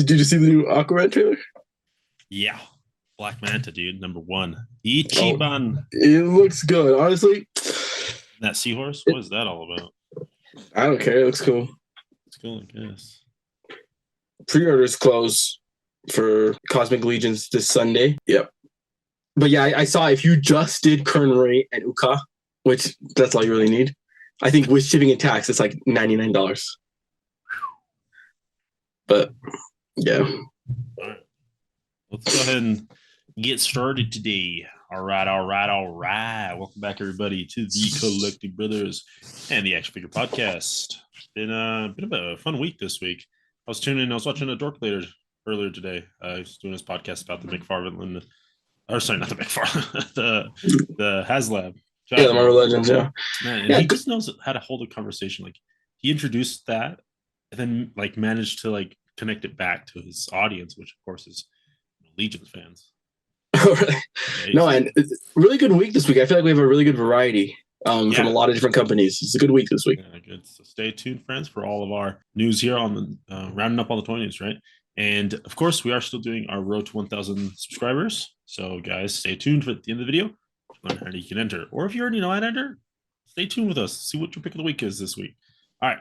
Did you see the new Aquaman trailer? Yeah. Black Manta, dude. Number 1. Oh, Ichiban. it looks good. Honestly, That seahorse? What is that all about? I don't care. It looks cool. It's cool, I guess. Pre-orders close for Cosmic Legions this Sunday. Yep. But yeah, I saw if you just did Kern Ray and Uka, which that's all you really need. I think with shipping and tax, it's like $99. But yeah. All right. Let's go ahead and get started today. All right. Welcome back, everybody, to the Collecting Brothers and the Action Figure Podcast. Been a bit of a fun week this week. I was watching a dork earlier today. I was doing this podcast about the McFarlane, or sorry, not the McFarlane, the HasLab. Yeah, the Marvel Legends, yeah. Man, and he just knows how to hold a conversation. Like, he introduced that and then like managed to like connect it back to his audience, which of course is Legion fans. Yeah, no, and really good week this week. I feel like we have a really good variety from a lot of different companies. It's a good week this week. Yeah, good. So stay tuned, friends, for all of our news here on the rounding up all the toy news, right? And of course, we are still doing our road to 1,000 subscribers. So, guys, stay tuned for the end of the video to learn how you can enter. Or if you already know how to enter, stay tuned with us. See what your pick of the week is this week. All right.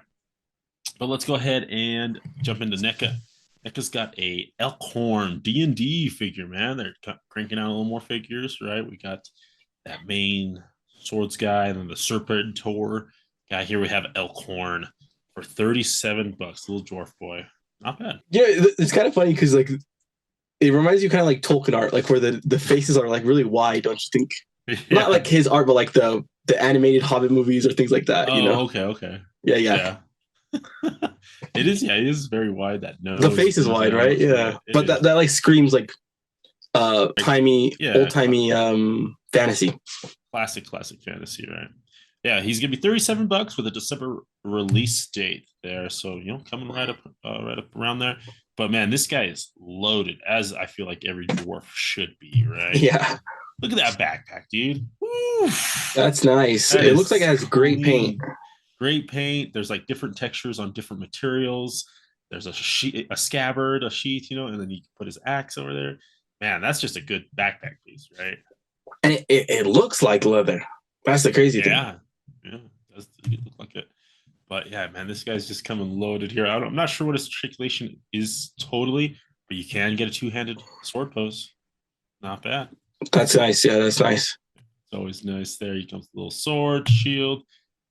But let's go ahead and jump into NECA. NECA's got a Elkhorn D&D figure, man. They're cranking out a little more figures, right? We got that main swords guy and then the Serpentor guy. Here we have Elkhorn for $37. Little dwarf boy. Not bad. Yeah, it's kind of funny because like it reminds you kind of like Tolkien art, like where the faces are like really wide, don't you think? Yeah. Not like his art, but like the animated Hobbit movies or things like that. Oh, you know? Okay. Yeah. It is very wide. That nose. The face is wide, right? Yeah. But that like screams like old timey fantasy. Classic fantasy, right? Yeah, he's gonna be $37 with a December release date there. So coming right up around there. But man, this guy is loaded, as I feel like every dwarf should be, right? Yeah. Look at that backpack, dude. Woo! That's nice. It looks like it has great paint. Great paint. There's like different textures on different materials. There's a scabbard, a sheath, and then you can put his axe over there. Man, that's just a good backpack piece, right? And it looks like leather. That's the crazy thing. Yeah, it does look like it. But yeah, man, this guy's just coming loaded here. I'm not sure what his articulation is totally, but you can get a two-handed sword pose. Not bad. That's nice. Yeah, that's nice. It's always nice there. He comes with a little sword, shield.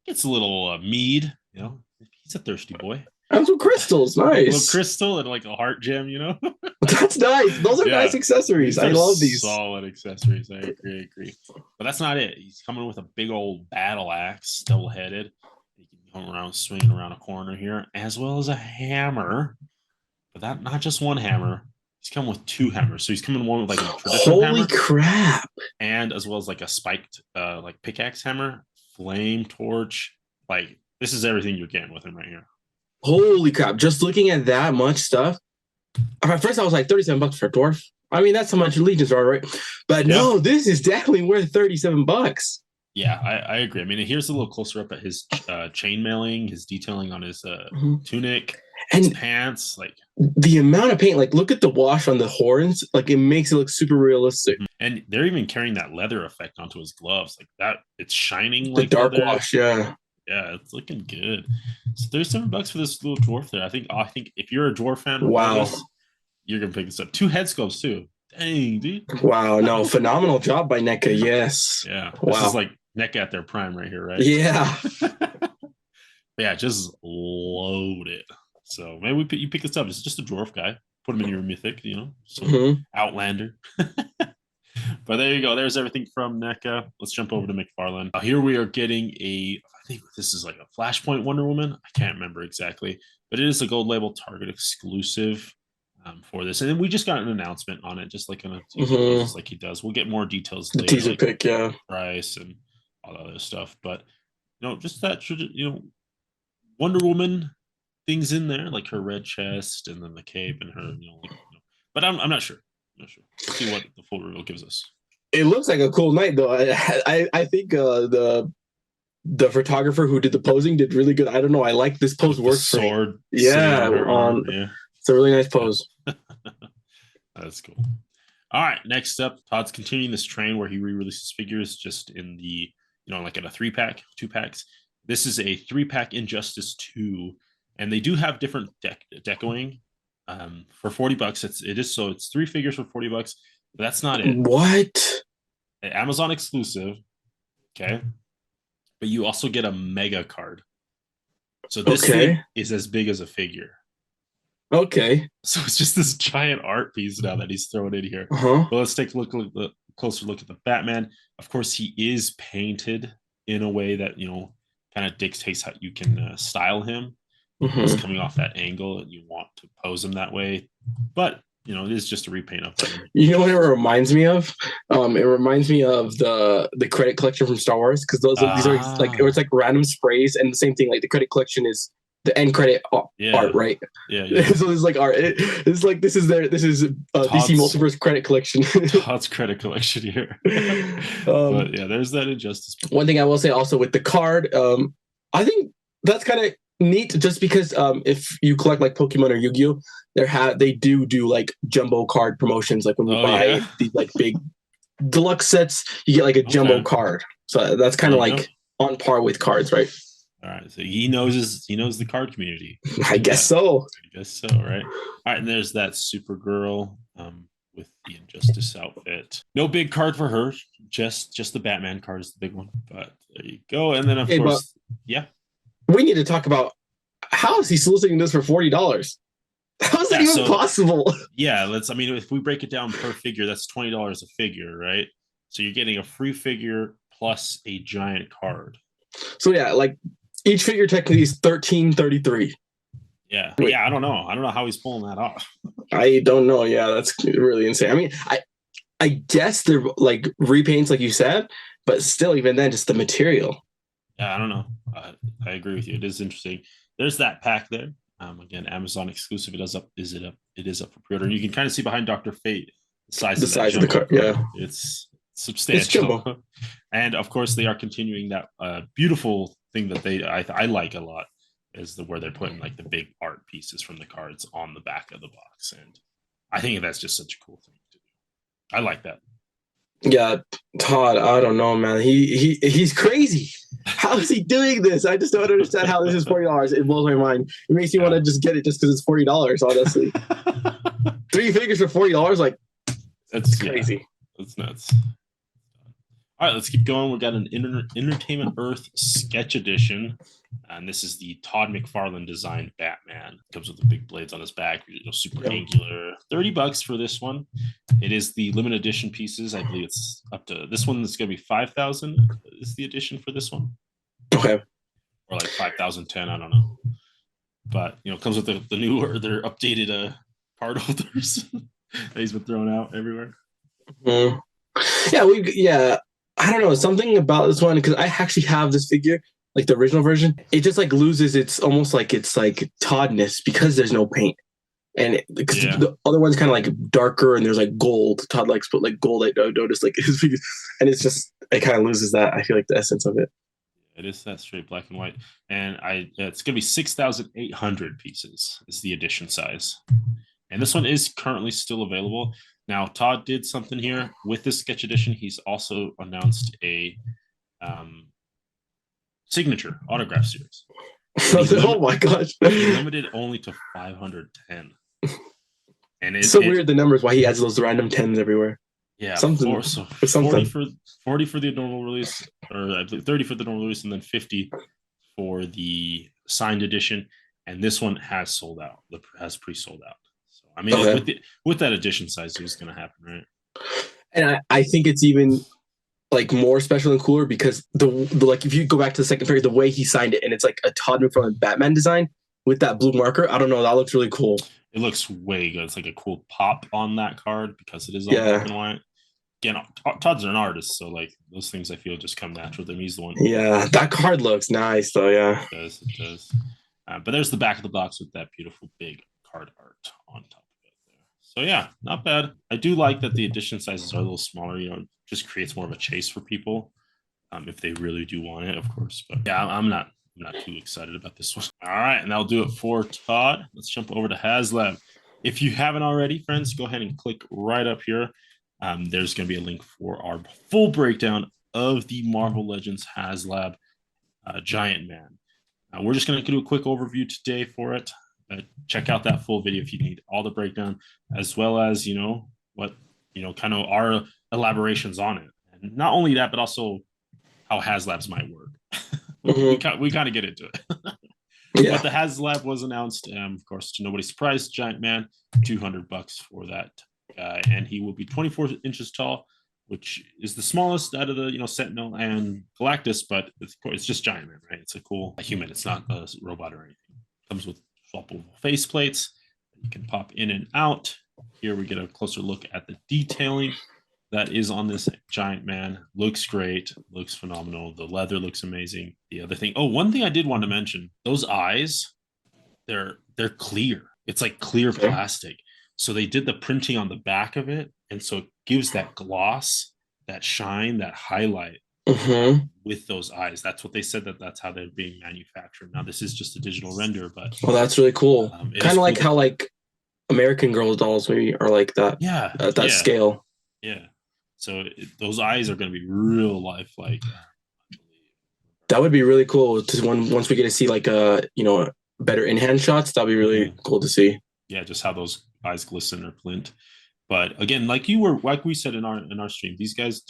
Gets a little mead. He's a thirsty boy. And some crystals. Nice. A little crystal and like a heart gem, That's nice. Those are nice accessories. I love these. Solid accessories. I agree. But that's not it. He's coming with a big old battle axe, double-headed. He can come around, swinging around a corner here, as well as a hammer. But that not just one hammer. He's coming with two hammers. So he's coming one with like a traditional hammer. Holy crap. And as well as like a spiked like pickaxe hammer, flame torch. Like, this is everything you're getting with him right here. Holy crap. Just looking at that much stuff. At first I was like $37 for a dwarf. I mean, that's how much Legions are, right? But no, this is definitely worth $37. Yeah, I agree. I mean, here's a little closer up at his chain mailing, his detailing on his tunic, his pants. Like, the amount of paint, like look at the wash on the horns. Like, it makes it look super realistic. And they're even carrying that leather effect onto his gloves. Like that, it's shining the like dark leather. Wash, yeah. Yeah, it's looking good. So $37 for this little dwarf there. I think if you're a dwarf fan, wow, you're gonna pick this up. Two head sculpts too. Dang, dude. Wow, no, phenomenal job by NECA. Yes. Yeah. This is like NECA at their prime right here, right? Yeah. Yeah, just load it. So maybe you pick this up. It's just a dwarf guy. Put him in your mythic, Outlander. But there you go. There's everything from NECA. Let's jump over to McFarlane. Here we are getting I think this is like a Flashpoint Wonder Woman. I can't remember exactly, but it is a gold label Target exclusive for this. And then we just got an announcement on it, just like on a teaser, just like he does. We'll get more details later. Teaser like pick, yeah. Price and all that other stuff. But, just that, Wonder Woman things in there, like her red chest and then the cape and her, but I'm not sure. Let's see what the full reveal gives us. It looks like a cool night, though. I think the photographer who did the posing did really good. I don't know. I like this pose works. Sword. Yeah. It's a really nice pose. That's cool. All right, next up, Todd's continuing this train where he re-releases figures just in the, like in a 3-pack, 2-packs. This is a 3-pack Injustice 2, and they do have different decoing. For $40, it's 3 figures for $40, but that's not it. What? An Amazon exclusive, okay? But you also get a mega card. So this thing is as big as a figure. Okay. So it's just this giant art piece now that he's throwing in here. Uh-huh. But let's take a closer look at the Batman. Of course, he is painted in a way that, kind of dictates how you can style him. He's coming off that angle and you want to pose him that way. But, it is just a repaint of him. You know what it reminds me of? It reminds me of the credit collection from Star Wars, because these are like, it's like random sprays, and the same thing, like the credit collection is the end credit art, right? Yeah. So it's like art. It's like this is DC Multiverse credit collection. Todd's credit collection here. But yeah, there's that Injustice. One thing I will say also with the card, I think that's kind of neat, just because if you collect like Pokemon or Yu-Gi-Oh, they do like jumbo card promotions, like when you buy these like big deluxe sets, you get like a jumbo card. So that's kind of like on par with cards, right? All right, so he knows the card community. I guess so. Right? All right, and there's that Supergirl with the Injustice outfit. No big card for her, just the Batman card is the big one. But there you go. And then of course, we need to talk about how is he soliciting this for $40? How is that even possible? Yeah, if we break it down per figure, that's $20 a figure, right? So you're getting a free figure plus a giant card. So yeah, like each figure technically is $13.33. Yeah. I don't know. I don't know how he's pulling that off. I don't know. Yeah, that's really insane. I mean, I guess they're like repaints, like you said, but still, even then, just the material. Yeah, I don't know. I agree with you. It is interesting. There's that pack there. Again, Amazon exclusive. It is up for pre-order. And you can kind of see behind Dr. Fate the size of the card. Yeah, it's substantial. It's and of course, they are continuing that beautiful thing that I like a lot, is where they're putting like the big art pieces from the cards on the back of the box, and I think that's just such a cool thing to do. I like that. Yeah, Todd, I don't know, man. He's crazy. How is he doing this? I just don't understand how this is $40. It blows my mind. It makes me want to just get it just because it's $40, honestly. 3 figures for $40, like, that's crazy. Yeah, that's nuts. All right, let's keep going. We've got an Entertainment Earth Sketch Edition, and this is the Todd McFarlane designed Batman. Comes with the big blades on his back, super angular. $30 for this one. It is the limited edition pieces. I believe it's up to this one. It's going to be 5,000. Is the edition for this one? Okay. Or like 5,010. I don't know. But it comes with the newer, their updated card holders that he's been throwing out everywhere. Mm-hmm. Yeah. I don't know, something about this one, because I actually have this figure, like the original version. It just like loses its almost like it's like Toddness because there's no paint, and because the other one's kind of like darker and there's like gold. Todd likes put like gold. I noticed like his figures, and it kind of loses that. I feel like the essence of it. It is that straight black and white, and it's gonna be 6,800 pieces is the edition size, and this one is currently still available. Now, Todd did something here with this sketch edition. He's also announced a signature autograph series. Oh my gosh! He limited only to 510. And it's so weird the numbers. Why he adds those random 10s everywhere? Yeah, something. 40 for the normal release, or I believe 30 for the normal release, and then 50 for the signed edition. And this one has sold out. Has pre-sold out. I mean, with that edition size, it was going to happen, right? And I think it's even like more special and cooler because the like if you go back to the second figure, the way he signed it, and it's like a Todd McFarlane Batman design with that blue marker. I don't know, that looks really cool. It looks way good. It's like a cool pop on that card because it is all black and white. Again, Todd's an artist, so like those things I feel just come natural to him. He's the one. Yeah, that card looks nice though. Yeah, it does. But there's the back of the box with that beautiful big card art on top. So yeah, not bad. I do like that the edition sizes are a little smaller. Just creates more of a chase for people if they really do want it, of course. But yeah, I'm not I'm not too excited about this one. All right, and that'll do it for Todd. Let's jump over to HasLab. If you haven't already, friends, go ahead and click right up here. There's going to be a link for our full breakdown of the Marvel Legends HasLab Giant Man. We're just going to do a quick overview today for it. Check out that full video if you need all the breakdown, as well as, kind of our elaborations on it. And not only that, but also how HasLabs might work. We kind of get into it. Yeah. But the HasLab was announced, of course, to nobody's surprise, Giant Man, $200 for that guy. And he will be 24 inches tall, which is the smallest out of the, Sentinel and Galactus, but it's just Giant Man, right? It's a cool human. It's not a robot or anything. It comes with swappable face plates. You can pop in and out. Here we get a closer look at the detailing that is on this Giant Man. Looks great, looks phenomenal. The leather looks amazing. The other thing, one thing I did want to mention, those eyes, they're clear. It's like clear plastic. So they did the printing on the back of it, and so it gives that gloss, that shine, that highlight with those eyes. That's what they said, that's how they're being manufactured. Now this is just a digital render, but that's really cool. Kind of like how American Girl dolls maybe are like that. Yeah, at that scale. Yeah. So those eyes are going to be real lifelike. That would be really cool. Once we get to see better in-hand shots, that'd be really cool to see. Yeah, just how those eyes glisten or glint. But again, like we said in our stream, these guys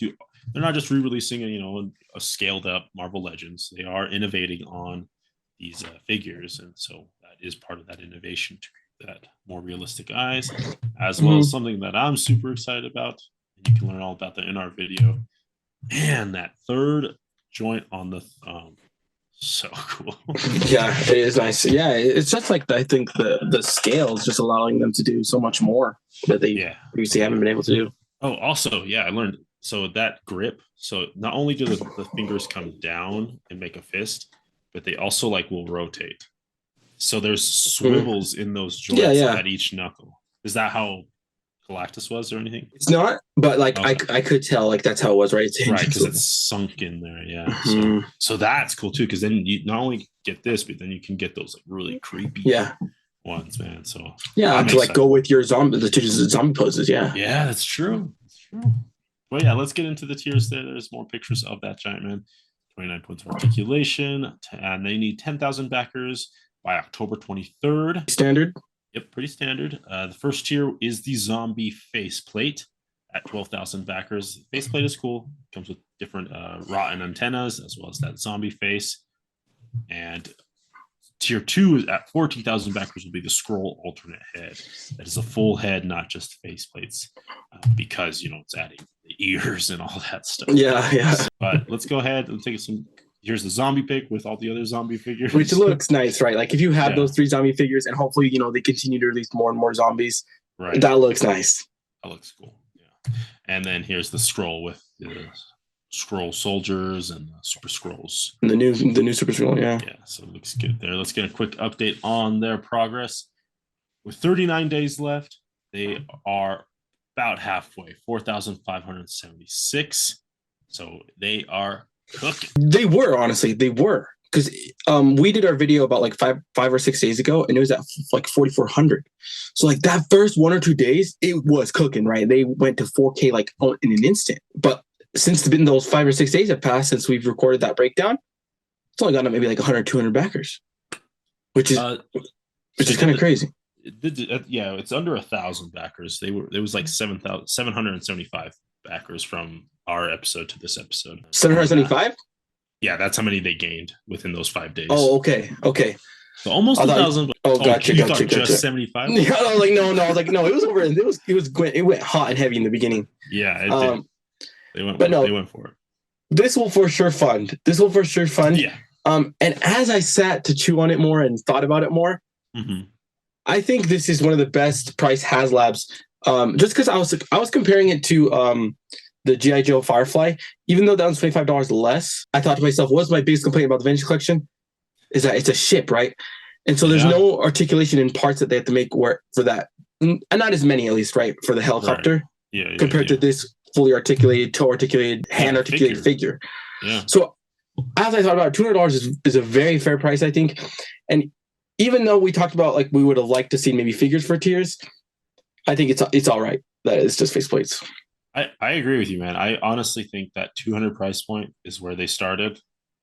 they're not just re-releasing a scaled up Marvel Legends. They are innovating on these figures, and so that is part of that innovation to create that more realistic eyes, as well as something that I'm super excited about. You can learn all about that in our video. And that third joint on the thumb, so cool. Yeah, it is nice. Yeah, it's just like I think the scale is just allowing them to do so much more that they previously haven't been able to do. Oh, also, I learned. So that grip. So not only do the fingers come down and make a fist, but they also will rotate. So there's swivels in those joints at each knuckle. Is that how Galactus was or anything? It's not, but I could tell that's how it was, right? Right, because it's sunk in there. Yeah. So that's cool too, because then you not only get this, but then you can get those really creepy ones, man. So to go with your zombie poses. Yeah, that's true. Well, let's get into the tiers there. There's more pictures of that Giant Man. 29 points of articulation, and they need 10,000 backers by October 23rd. Standard. Yep, pretty standard. The first tier is the zombie faceplate at 12,000 backers. The faceplate is cool. Comes with different rotten antennas as well as that zombie face. And tier 2 at 14,000 backers will be the scroll alternate head. That is a full head, not just faceplates, because it's adding the ears and all that stuff. Yeah. But let's go ahead and take some. Here's the zombie pick with all the other zombie figures. Which looks nice, right? Like if you have those 3 zombie figures and hopefully, they continue to release more and more zombies. Right. That looks nice. That looks cool. Yeah. And then here's the scroll with the scroll soldiers and the super scrolls. And the new super scroll, yeah. Yeah, so it looks good there. Let's get a quick update on their progress. With 39 days left, they are about halfway, 4,576. So they are cooking. They were, honestly, because we did our video about 5 or 6 days ago, and it was at 4,400. So that first 1 or 2 days, it was cooking, right? They went to 4K in an instant. But since those 5 or 6 days have passed since we've recorded that breakdown, it's only gone up maybe 100, 200 backers, which is kind of crazy. It's under 1,000 backers. There was 775 backers from our episode to this episode. 775? Yeah, that's how many they gained within those 5 days. Oh, okay. So almost 1,000. Gotcha. Just 75. Yeah, I was no. I was no. It was over. It went hot and heavy in the beginning. Yeah, it did. They went for it. This will for sure fund. Yeah. And as I sat to chew on it more and thought about it more, I think this is one of the best price HasLabs. Just because I was comparing it to the G.I. Joe Firefly, even though that was $25 less, I thought to myself, what's my biggest complaint about the Vintage Collection? Is that it's a ship, right? And so there's no articulation in parts that they have to make for that. And not as many, at least, right? For the helicopter. Right. Compared to this fully articulated, toe articulated, hand articulated figure. Yeah. So as I thought about it, $200 is a very fair price, I think. And even though we talked about like we would have liked to see maybe figures for tiers, I think it's all right that it's just faceplates. I agree with you, man. I honestly think that 200 price point is where they started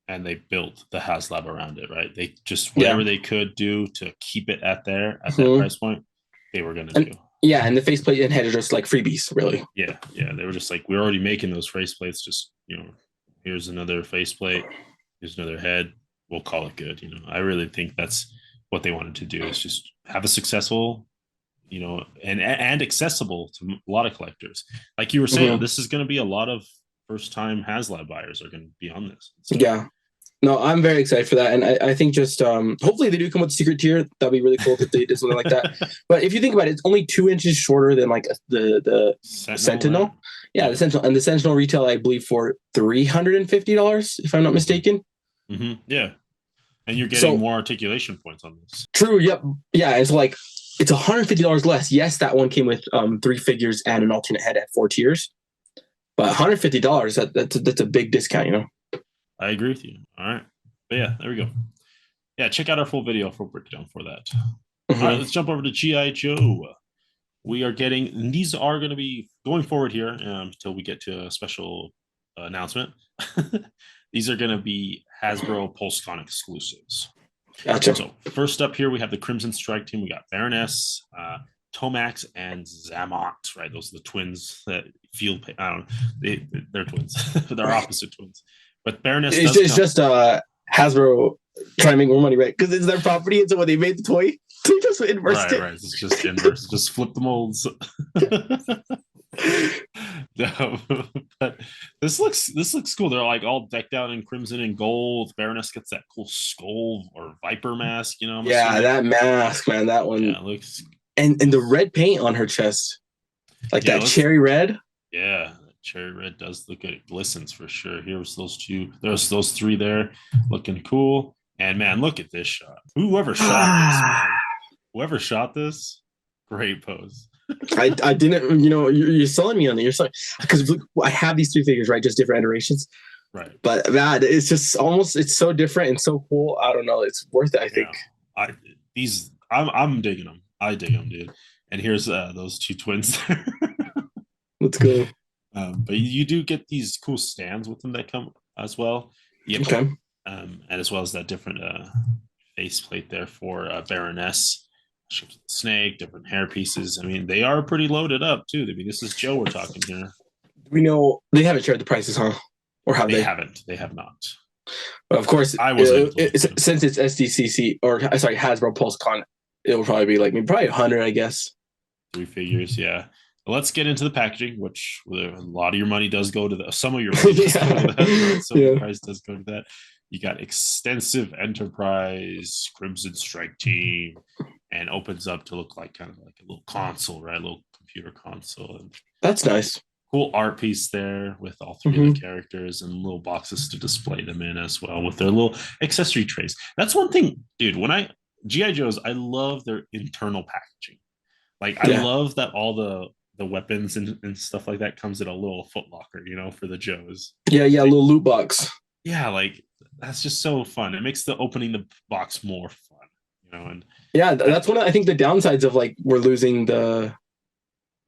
and they built the HasLab around it, right? They just whatever they could do to keep it at that price point, they were gonna do. Yeah, and the faceplate and head are just like freebies, really. Yeah. They were just like, we're already making those faceplates. Just here's another faceplate, here's another head. We'll call it good. I really think that's what they wanted to do is just have a successful and accessible to a lot of collectors. Like you were saying, this is going to be a lot of first time HasLab buyers are going to be on this. So, yeah. No, I'm very excited for that. And I think just hopefully they do come with a secret tier. That'd be really cool if they did something like that. But if you think about it, it's only 2 inches shorter than like the Sentinel. Yeah, the Sentinel. And the Sentinel retail, I believe, for $350, if I'm not mistaken. Mm-hmm. Yeah. And you're getting more articulation points on this. True. Yep. Yeah. It's like it's $150 less. Yes, that one came with 3 figures and an alternate head at 4 tiers. But $150, that's a big discount, I agree with you. All right. But yeah, there we go. Yeah, check out our full video for breakdown for that. All right, let's jump over to G.I. Joe. We are getting, these are going to be going forward here until we get to a special announcement. These are going to be Hasbro PulseCon exclusives. Gotcha. So first up here, we have the Crimson Strike team. We got Baroness, Tomax, and Zamont, right? Those are the twins that feel, I don't know, they're twins. They're opposite twins. But Baroness it's just Hasbro trying to make more money, right? Because it's their property, and so when they made the toy, they just inversed it. Right. It's just inverse. Just flip the molds. No, but this looks cool. They're like all decked out in crimson and gold. Baroness gets that cool skull or viper mask, Yeah, that mask, man. That one. Yeah, looks. And the red paint on her chest, like that cherry red. Yeah. Cherry red does look good. It glistens for sure. Here's those 2. There's those 3 there looking cool. And man, look at this shot. Whoever shot this, man. Whoever shot this, great pose. I didn't, you're selling me on it. You're selling because I have these 3 figures, right? Just different iterations. Right. But man, it's just it's so different and so cool. I don't know. It's worth it, I think. I'm digging them. I dig them, dude. And here's those 2 twins there. Let's go. But you do get these cool stands with them that come as well. Yep. Okay. And as well as that different faceplate there for Baroness. Snake, different hair pieces. I mean, they are pretty loaded up too. I mean, this is Joe we're talking here. We know they haven't shared the prices, huh? Or have they? They have not. But of course, I was since it's SDCC or sorry Hasbro PulseCon, it will probably be like probably 100, I guess. 3 figures, yeah. Let's get into the packaging, which a lot of your money does go to that. Some of your money does go to that. Right? Some of the price does go to that. You got extensive Enterprise Crimson Strike team, and opens up to look like kind of like a little console, right? A little computer console. And that's nice. Cool art piece there with all 3 of the characters and little boxes to display them in as well with their little accessory trays. That's one thing, dude. When G.I. Joes, I love their internal packaging. Like I love that all the weapons and stuff like that comes in a little foot locker, for the Joes. Yeah, a little loot box. Yeah, like that's just so fun. It makes the opening the box more fun, and yeah, that's one of, I think, the downsides of like we're losing the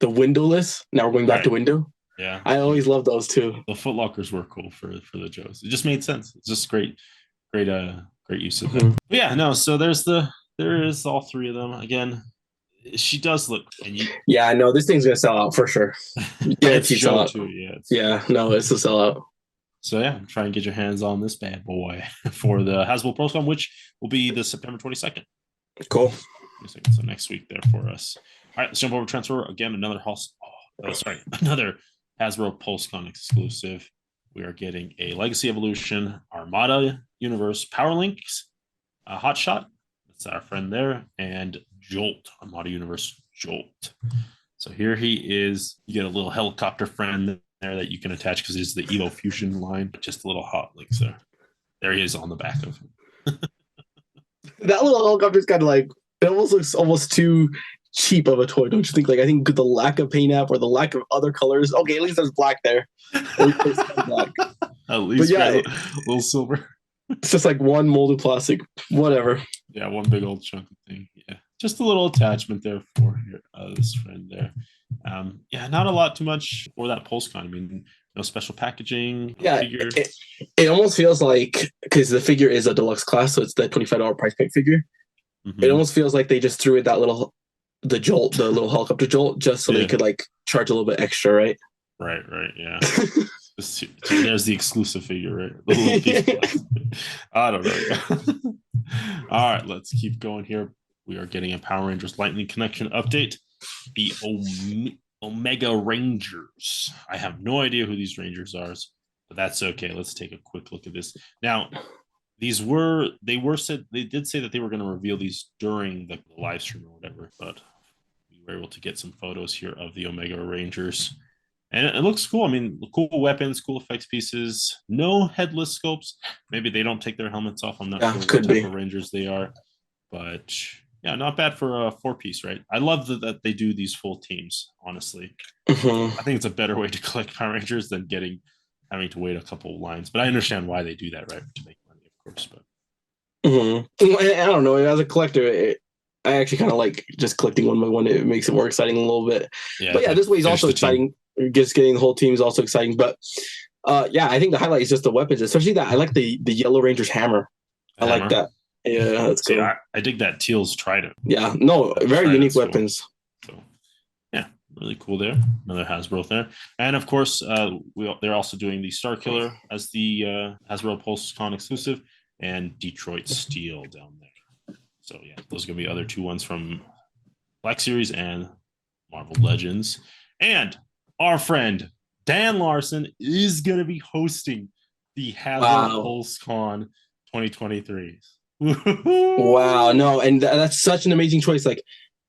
windowless. Now we're going back to window. Yeah. I always love those too. The foot lockers were cool for the Joes. It just made sense. It's just great use of them. But yeah, no, so there is all 3 of them. Again, she does look. Yeah, no, this thing's gonna sell out for sure. Guaranteed sell out. Too, it's a sellout. So yeah, try and get your hands on this bad boy for the Hasbro PulseCon, which will be the September 22nd. Cool. So next week there for us. All right, let's jump over to transfer again. Another Hasbro PulseCon exclusive. We are getting a Legacy Evolution Armada Universe Power Links, Hot Shot. That's our friend there, and Jolt, Armada Universe Jolt. So here he is. You get a little helicopter friend there that you can attach because it is the Evo Fusion line. Just a little hot links there. There he is on the back of him. That little helicopter's kind of like, it almost looks almost too cheap of a toy, don't you think? Like, I think the lack of paint app or the lack of other colors. Okay, at least there's black there. Black. At But least yeah, right, a little silver. it's just like one molded plastic, whatever. Yeah, one big old chunk of thing. Yeah, just a little attachment there for this friend there. Yeah, not a lot too much for that PulseCon. I mean, no special packaging, no Yeah, figure. it almost feels like, because the figure is a deluxe class, so it's the $25 price point figure. It almost feels like they just threw in that little the little helicopter jolt, just so they could like charge a little bit extra, right? Right, yeah. There's the exclusive figure, right? The little piece of plastic. I don't know. All right, let's keep going here. We are getting a Power Rangers Lightning Connection update. The Omega Rangers. I have no idea who these Rangers are, but that's okay. Let's take a quick look at this. Now, they did say that they were going to reveal these during the live stream or whatever, but we were able to get some photos here of the Omega Rangers. And it looks cool. I mean, cool weapons, cool effects pieces. No headless sculpts. Maybe they don't take their helmets off. I'm not sure what type of Rangers they are. But yeah, not bad for a 4-piece, right? I love that they do these full teams, honestly. I think it's a better way to collect Power Rangers than having to wait a couple of lines. But I understand why they do that, right? To make money, of course. But I don't know. As a collector, I actually kind of like just collecting one by one. It makes it more exciting a little bit. Yeah, but yeah, this way is also exciting. Just getting the whole team is also exciting. But yeah, I think the highlight is just the weapons, especially that. I like the Yellow Ranger's hammer. I like that. Yeah, that's cool. I dig that Teal's trident. Yeah, no, very unique weapons. Cool. So, yeah, really cool there. Another Hasbro there. And of course, they're also doing the Star Killer as the Hasbro PulseCon exclusive and Detroit Steel down there. So yeah, those are going to be other 2 ones from Black Series and Marvel Legends. And our friend Dan Larson is going to be hosting the Hasbro PulseCon 2023. Wow, no, and that's such an amazing choice. Like,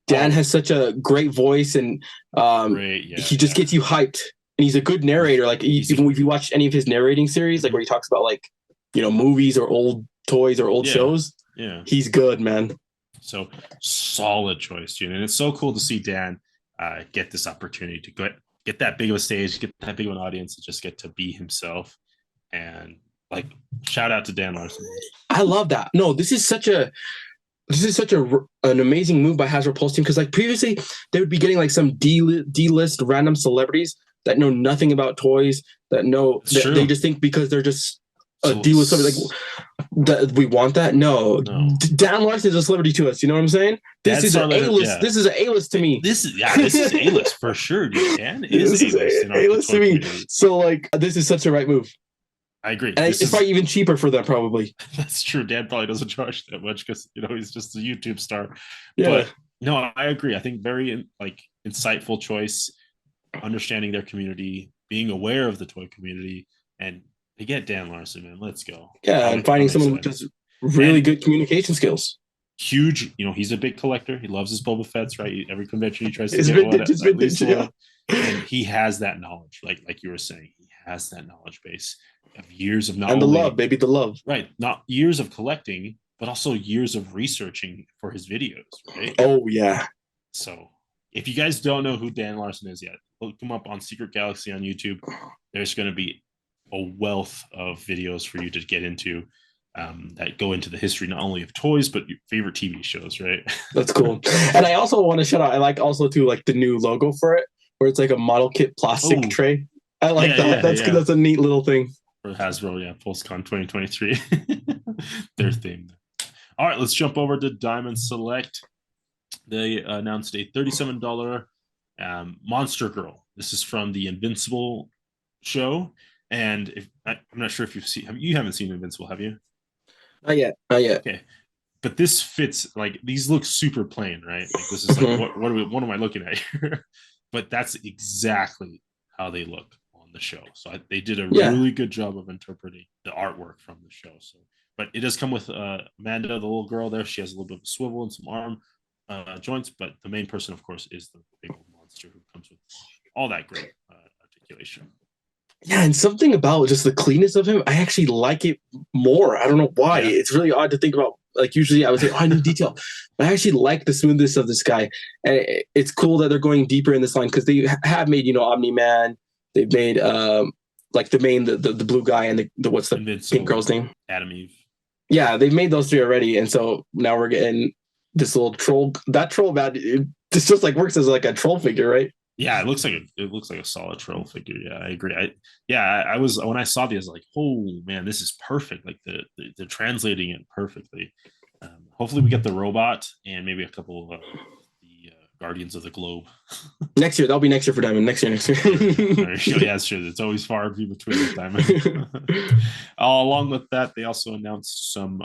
Dan has such a great voice, and he just gets you hyped. And he's a good narrator. Like, even if you watch any of his narrating series, like where he talks about like, movies or old toys or old shows, he's good, man. So solid choice, June. And it's so cool to see Dan get this opportunity to get that big of a stage, get that big of an audience, and just get to be himself. And like, shout out to Dan Larson. I love that. No, this is such an amazing move by Hasbro Pulse team, because like previously they would be getting like some D-list random celebrities that know nothing about toys, that they just think because they're just a D-list celebrity, like that we want that. No. Dan Larson is a celebrity to us. You know what I'm saying? This is an A-list. Yeah. This is an A-list to me. This is A-list for sure, dude. Dan is A-list to me. So like, this is such a right move. I agree. And it's probably even cheaper for them, probably. That's true. Dan probably doesn't charge that much because he's just a YouTube star. Yeah. But no, I agree. I think very insightful choice, understanding their community, being aware of the toy community, and they get Dan Larson, man. Let's go. Yeah, and finding someone with just really good communication skills. Huge, he's a big collector. He loves his Boba Fett's, right? Every convention he tries to get one, at least one. And he has that knowledge, like you were saying. He has that knowledge base of years of knowledge. And the love, baby, the love. Right. Not years of collecting, but also years of researching for his videos, right? Oh, yeah. So if you guys don't know who Dan Larson is yet, look him up on Secret Galaxy on YouTube. There's going to be a wealth of videos for you to get into that go into the history not only of toys, but your favorite TV shows, right? That's cool. And I also want to shout out, I like also too, like the new logo for it, where it's like a model kit plastic tray. I like that. That's a neat little thing. For Hasbro, PulseCon 2023. Their theme. All right, let's jump over to Diamond Select. They announced a $37 Monster Girl. This is from the Invincible show. And I'm not sure if you haven't seen Invincible, have you? Not yet. Okay. But this fits, like, these look super plain, right? Like, this is like, what am I looking at here? But that's exactly how they look on the show. So they did a really good job of interpreting the artwork from the show. So, but it does come with Amanda, the little girl there. She has a little bit of a swivel and some arm joints, but the main person, of course, is the big old monster who comes with all that great articulation. Yeah, and something about just the cleanness of him, I actually like it more. I don't know why. Yeah. It's really odd to think about. Like, usually I would say, I need detail. But I actually like the smoothness of this guy. And it's cool that they're going deeper in this line, because they have made, Omni-Man. They've made like the main, the blue guy, and the what's the Invincible, pink girl's name? Adam Eve. Yeah, they've made those 3 already, and so now we're getting this little troll. That troll, man, this just like works as like a troll figure, right? Yeah, it looks like a solid troll figure. Yeah, I agree. I was when I saw these, like, oh man, this is perfect. Like they're translating it perfectly. Hopefully, we get the robot and maybe a couple of the Guardians of the Globe. Next year, that'll be next year for Diamond. Next year. Yeah, it's true. It's always far between the Diamond. Along with that, they also announced some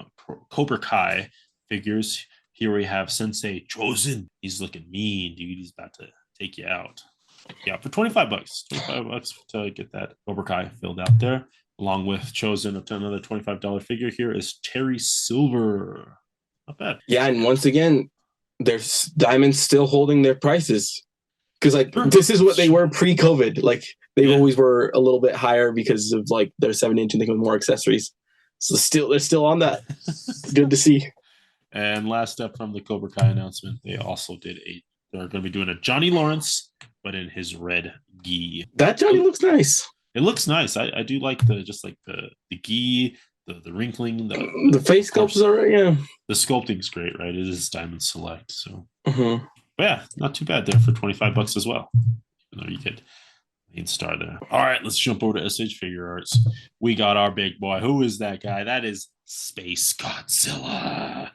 Cobra Kai figures. Here we have Sensei Chosen. He's looking mean, dude. He's about to take you out. Yeah, for $25. $25 to get that Cobra Kai filled out there. Along with Chosen, up to another $25 figure. Here is Terry Silver. Not bad. Yeah, and once again, there's Diamond's still holding their prices. Because like this is what they were pre-COVID. Like they always were a little bit higher because of like their 7-inch and they with more accessories. So they're still on that. Good to see. And last up from the Cobra Kai announcement, they also they're going to be doing a Johnny Lawrence, but in his red gi. That Johnny looks nice. It looks nice. I do like the gi, the wrinkling, the face sculpt is alright. Yeah, the sculpting's great, right? It is Diamond Select, so. But yeah, not too bad there for $25 as well. You know, you get main star there. All right, let's jump over to SH Figure Arts. We got our big boy. Who is that guy? That is Space Godzilla.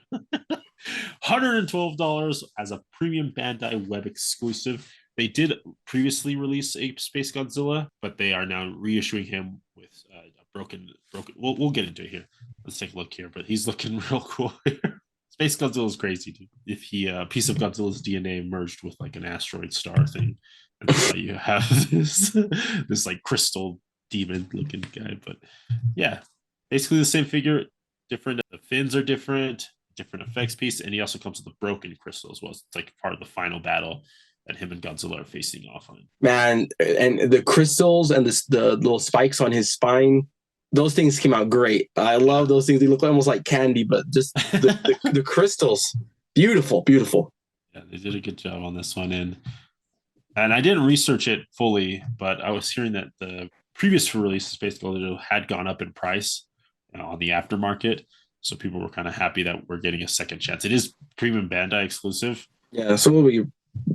$112 as a premium Bandai web exclusive. They did previously release a Space Godzilla, but they are now reissuing him with a broken. We'll get into it here. Let's take a look here, but he's looking real cool here. Space Godzilla is crazy, dude. If he a piece of Godzilla's DNA merged with like an asteroid star thing, and that's how you have this like crystal demon looking guy. But yeah, basically the same figure, different. The fins are different effects piece, and he also comes with a broken crystal as well. It's like part of the final battle that him and Godzilla are facing off on. Man, and the crystals and the little spikes on his spine. Those things came out great. I love those things. They look almost like candy, but just the crystals, beautiful. Yeah, they did a good job on this one, and I didn't research it fully, but I was hearing that the previous release, Space Godzilla, had gone up in price on the aftermarket, so people were kind of happy that we're getting a second chance. It is premium Bandai exclusive. Yeah, so what will be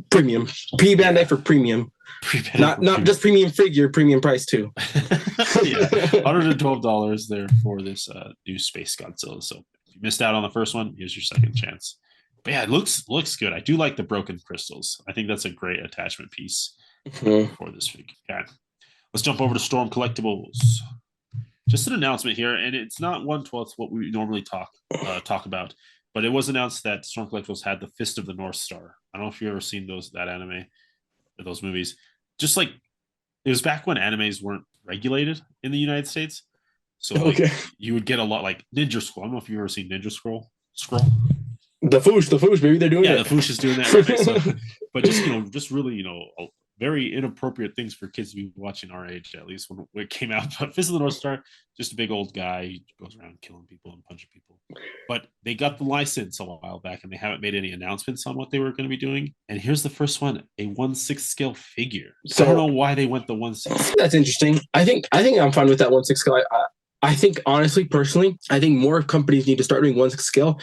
premium? Bandai for premium. Not just premium figure, premium price too. Yeah, $112 there for this new Space Godzilla. So if you missed out on the first one, here's your second chance. But yeah, it looks good. I do like the broken crystals. I think that's a great attachment piece for this figure. Okay, let's jump over to Storm Collectibles. Just an announcement here, and it's not 1/12 what we normally talk about, but it was announced that Storm Collectibles had the Fist of the North Star. I don't know if you've ever seen that anime or those movies. Just like it was back when animes weren't regulated in the United States, so like, you would get a lot like Ninja Scroll. I don't know if you've ever seen Ninja Scroll. The Foosh, maybe they're doing it. Yeah, the Foosh is doing that. Right? So, but just really, very inappropriate things for kids to be watching our age, at least when it came out. But Fist of the North Star, just a big old guy. He goes around killing people and punching people. But they got the license a while back, and they haven't made any announcements on what they were going to be doing. And here's the first one, a 1/6 scale figure. So I don't know why they went the 1/6. That's interesting. I think I'm fine with that 1/6 scale. I think, honestly, personally, I think more companies need to start doing 1/6 scale,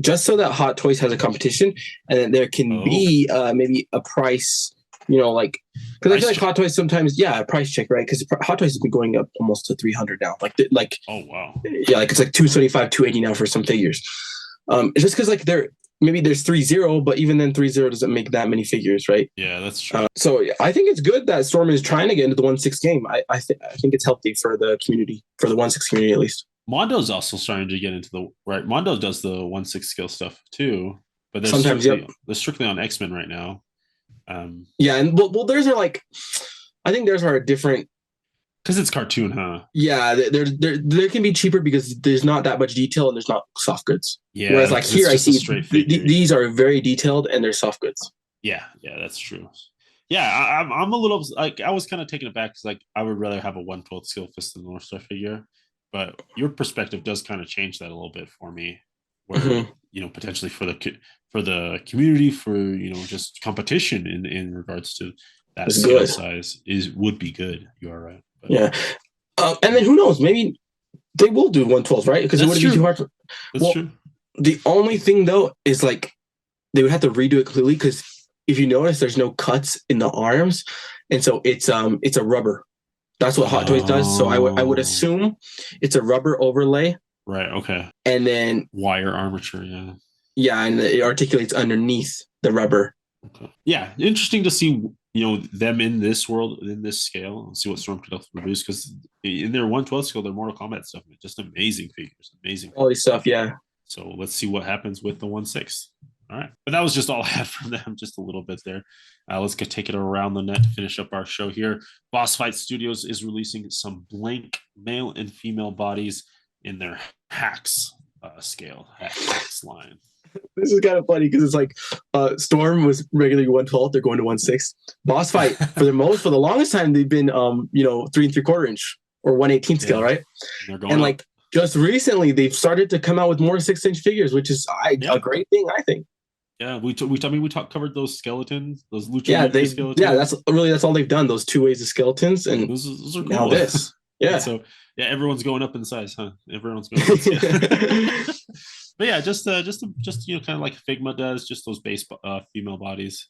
just so that Hot Toys has a competition, and then there can be maybe a price. Like, because I feel like Hot Toys sometimes, a price check, right? Because Hot Toys has been going up almost to 300 now. Like, oh wow, yeah, like it's like 275, 280 now for some figures. It's just because like maybe there's 3.0, but even then 3.0 doesn't make that many figures, right? Yeah, that's true. So I think it's good that Storm is trying to get into the 1/6 game. I think it's healthy for the community, for the 1/6 community at least. Mondo's also starting to get into the right. Mondo does the 1/6 scale stuff too, but they're sometimes they're strictly on X-Men right now. Yeah, and well, theirs are like, I think theirs are different because it's cartoon, huh? Yeah, they can be cheaper because there's not that much detail and there's not soft goods. Yeah, whereas like here I see these are very detailed and they're soft goods. Yeah, that's true. Yeah, I'm a little like I was kind of taken aback because like I would rather have a 1/12 scale Fist of the North Star figure, but your perspective does kind of change that a little bit for me. Where potentially for the community, for just competition in regards to that scale size would be good. You are right. But Yeah. And then who knows? Maybe they will do 112s, right? Because it that's wouldn't be too true. hard. That's Well, true. the only thing though is like they would have to redo it completely because if you notice, there's no cuts in the arms, and so it's a rubber. That's what Hot Toys does. So I would Oh, assume it's a rubber overlay, right. Okay. and then Wire armature. Yeah. yeah, and it articulates underneath the rubber. Okay. Yeah. Interesting to see, them in this world, in this scale, and see what Storm could produce because in their 112 scale, their Mortal Kombat stuff, just amazing figures, amazing. All this stuff, yeah. So let's see what happens with the 1/6. All right. But that was just all I had from them, just a little bit there. Let's go take it around the net to finish up our show here. Boss Fight Studios is releasing some blank male and female bodies in their hacks scale, hacks line. This is kind of funny because it's like Storm was regularly 112, they're going to 1/6. Boss Fight for the longest time they've been 3 3/4 inch or 1/18 scale, right? They're going and up. like just recently they've started to come out with more 6-inch figures, which is a great thing, I think. Yeah, we covered those skeletons, those lucha skeletons. Yeah, that's all they've done. Those 2 ways of skeletons, and those are cool. Now this, yeah. So yeah, everyone's going up in size, huh? Everyone's going up in size. But yeah, just kind of like Figma does, just those base female bodies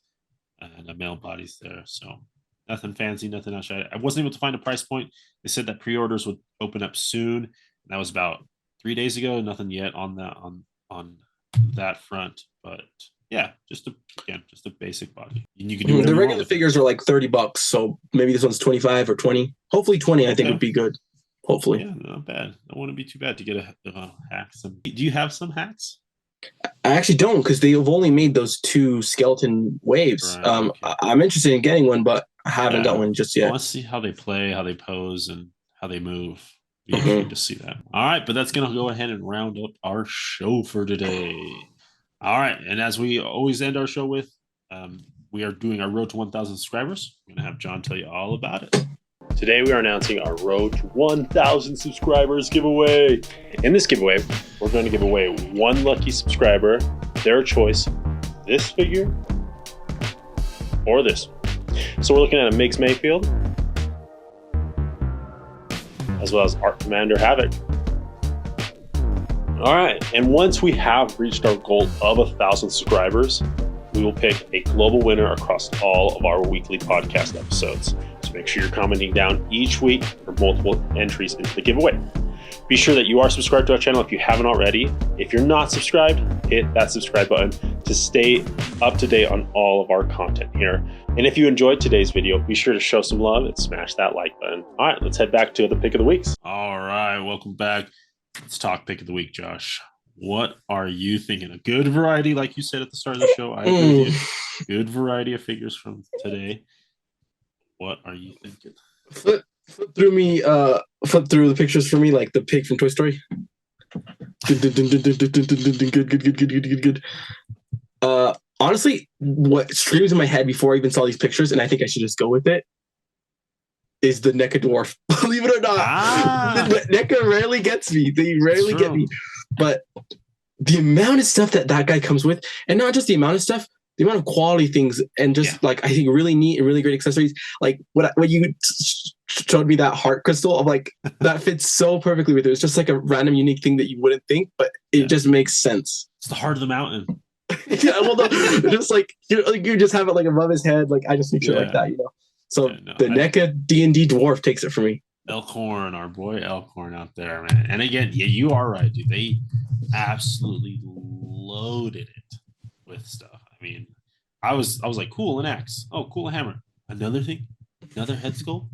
and male bodies there. So nothing fancy, nothing else. I wasn't able to find a price point. They said that pre-orders would open up soon. And that was about 3 days ago. Nothing yet on that front, but yeah, just a basic body. And you can do the regular figures are like $30, so maybe this one's 25 or 20. Hopefully 20, I think would be good. Hopefully. Yeah, not bad. That wouldn't be too bad to get a hack. Do you have some hacks? I actually don't because they've only made those 2 skeleton waves. Right, okay. I'm interested in getting one, but I haven't done one just yet. I want to see how they play, how they pose, and how they move. Be interesting to see that. All right, but that's going to go ahead and round up our show for today. All right, and as we always end our show with, we are doing our road to 1,000 subscribers. I'm going to have John tell you all about it. Today we are announcing our road to 1,000 subscribers giveaway. In this giveaway, we're going to give away one lucky subscriber, their choice, this figure or this. So we're looking at a Migs Mayfield, as well as Art Commander Havoc. All right, and once we have reached our goal of 1,000 subscribers, we will pick a global winner across all of our weekly podcast episodes. So make sure you're commenting down each week for multiple entries into the giveaway. Be sure that you are subscribed to our channel if you haven't already. If you're not subscribed, hit that subscribe button to stay up to date on all of our content here. And if you enjoyed today's video, be sure to show some love and smash that like button. All right, let's head back to the pick of the weeks. All right, welcome back. Let's talk pick of the week, Josh. What are you thinking? A good variety, like you said at the start of the show. I agree with you. Good variety of figures from today. What are you thinking? Flip through the pictures for me, like the pig from Toy Story. Good. Honestly, what screams in my head before I even saw these pictures, and I think I should just go with it, is the NECA dwarf. Believe it or not, NECA rarely gets me. They rarely get me. But the amount of stuff that guy comes with, and not just the amount of stuff, the amount of quality things, and just like I think really neat and really great accessories. Like what you showed me, that heart crystal, of like that fits so perfectly with it. It's just like a random unique thing that you wouldn't think, but it just makes sense. It's the heart of the mountain. Yeah, well, just like you just have it like above his head. Like I just picture it like that, you know. So the NECA D&D dwarf takes it for me. Elkhorn, our boy Elkhorn out there, man. And again, yeah, you are right, dude. They absolutely loaded it with stuff. I mean, I was like, cool, an axe. Oh, cool, a hammer. Another thing, another head sculpt.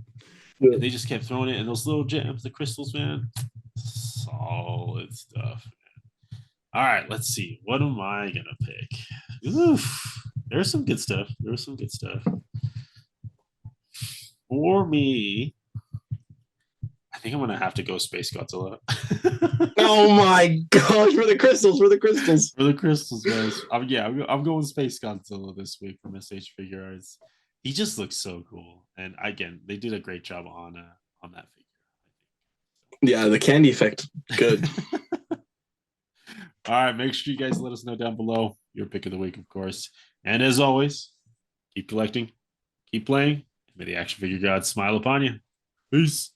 Yeah. They just kept throwing it, and those little gems, the crystals, man. Solid stuff. Man. All right, let's see. What am I gonna pick? Oof, there's some good stuff. For me, I think I'm gonna have to go Space Godzilla. Oh my gosh! For the crystals, guys. I'm going Space Godzilla this week from SH Figure Arts. He just looks so cool, and again, they did a great job on that figure. Yeah, the candy effect, good. All right, make sure you guys let us know down below your pick of the week, of course. And as always, keep collecting, keep playing. May the action figure gods smile upon you. Peace.